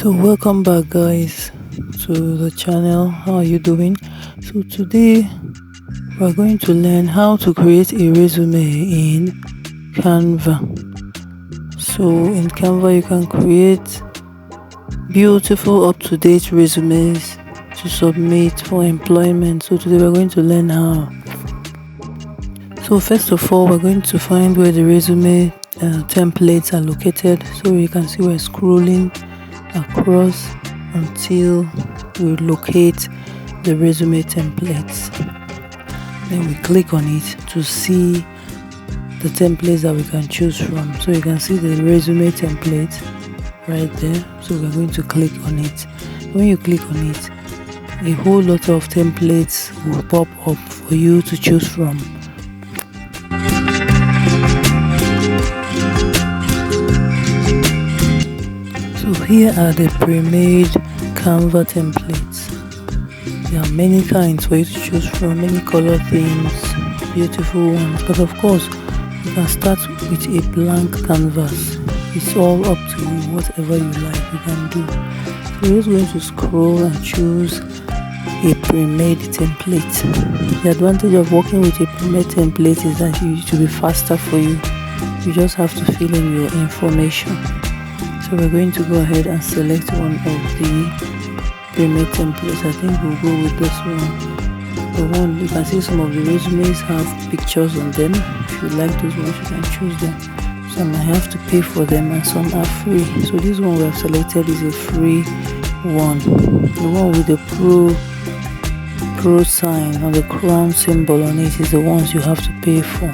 So welcome back guys to the channel. How are you doing? So today we're going to learn how to create a resume in Canva. So in Canva you can create beautiful up-to-date resumes to submit for employment. So today we're going to learn how. So first of all, we're going to find where the resume templates are located. So you can see we're scrolling across until we locate the resume templates. Then we click on it to see the templates that we can choose from. So you can see the resume template right there. So we're going to click on it. When you click on it, a whole lot of templates will pop up for you to choose from. So here are the pre-made Canva templates. There are many kinds for you to choose from, many color themes, beautiful ones, but of course you can start with a blank canvas. It's all up to you, whatever you like you can do. So you're just going to scroll and choose a pre-made template. The advantage of working with a pre-made template is that it will be faster for you. You just have to fill in your information. So we're going to go ahead and select one of the pre-made templates. I think we'll go with this one. The one you can see some of the resumes have pictures on them. If you like those ones, you can choose them. Some I have to pay for them and some are free. So this one we have selected is a free one. The one with the pro sign or the crown symbol on it is the ones you have to pay for.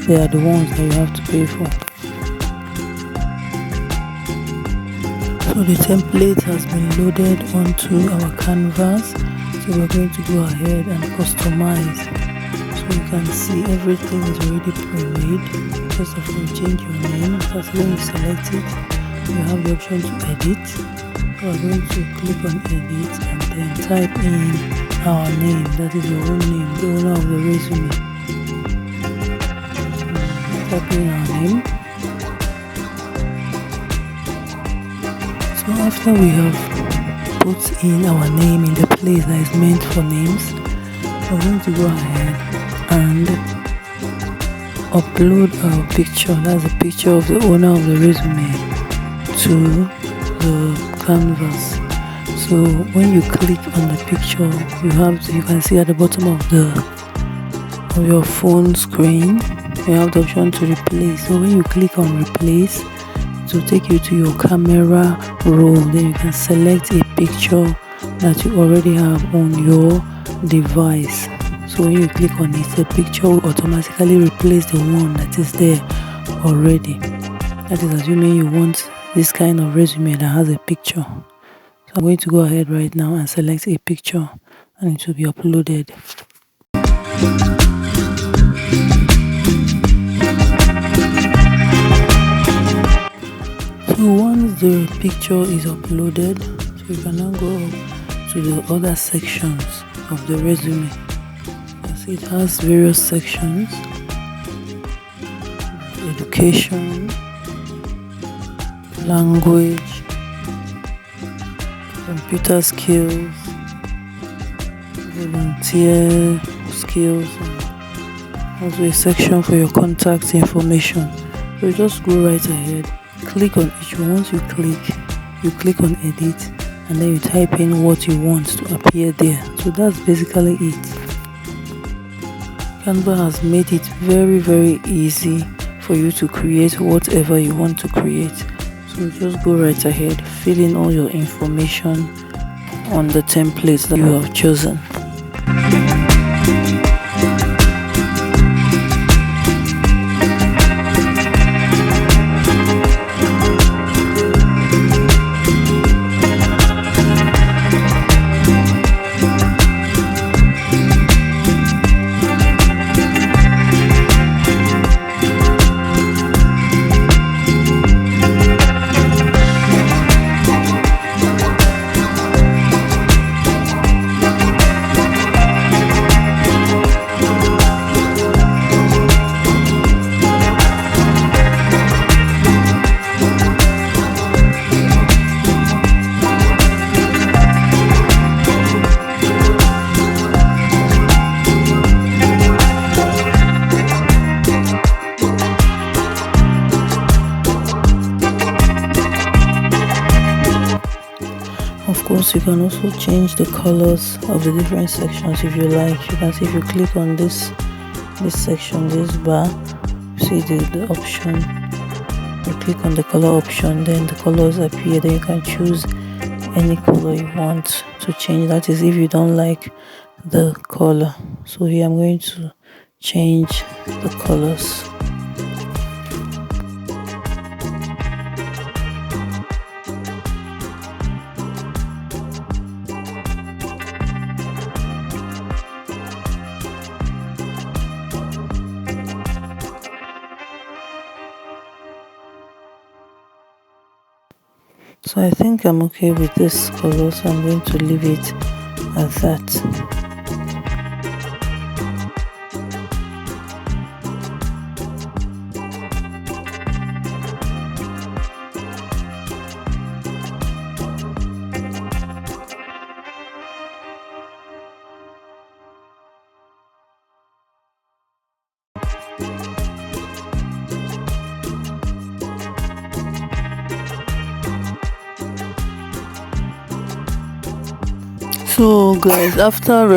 They are the ones that you have to pay for. So the template has been loaded onto our canvas. So we're going to go ahead and customize. So you can see everything is already pre-made. First of all, change your name. That's when you select it. You have the option to edit. So we're going to click on edit and then type in our name. That is your own name, the owner of the resume. So type in our name. So after we have put in our name in the place that is meant for names, we're going to go ahead and upload our picture. That's a picture of the owner of the resume to the canvas. So when you click on the picture, you can see at the bottom of your phone screen, you have the option to replace. So when you click on replace, to take you to your camera roll, then you can select a picture that you already have on your device. So when you click on it, the picture will automatically replace the one that is there already. That is assuming you want this kind of resume that has a picture. So I'm going to go ahead right now and select a picture and it will be uploaded. So once the picture is uploaded, so you can now go up to the other sections of the resume. As it has various sections: education, language, computer skills, volunteer skills, and also a section for your contact information. So you just go right ahead, click on each one. Once you click on edit and then you type in what you want to appear there. So that's basically it. Canva has made it very easy for you to create whatever you want to create. So just go right ahead, fill in all your information on the templates that you have chosen. of course, you can also change the colors of the different sections if you like. You can see if you click on this section, this bar, see the option. You click on the color option, then the colors appear. Then you can choose any color you want to change. That is if you don't like the color. So here I'm going to change the colors. So I think I'm okay with this color, so I'm going to leave it at that. So guys, after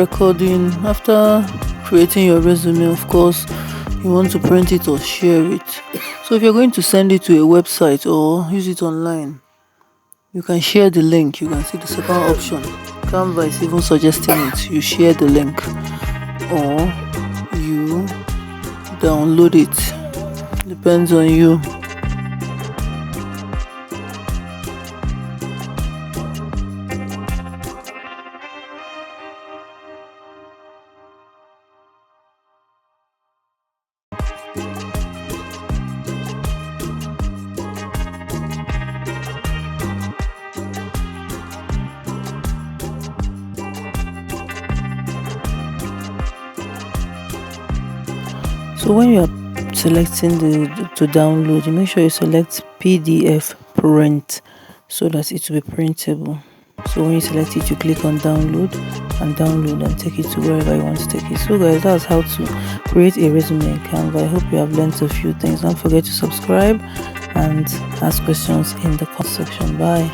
creating your resume, of course you want to print it or share it. So if you're going to send it to a website or use it online, you can share the link. You can see the second option. Canva is even suggesting it. You share the link or you download it. Depends on you. So when you are selecting to download, you make sure you select PDF print so that it will be printable. So when you select it, you click on download and take it to wherever you want to take it. So guys, that's how to create a resume in Canva. I hope you have learned a few things. Don't forget to subscribe and ask questions in the comment section. Bye.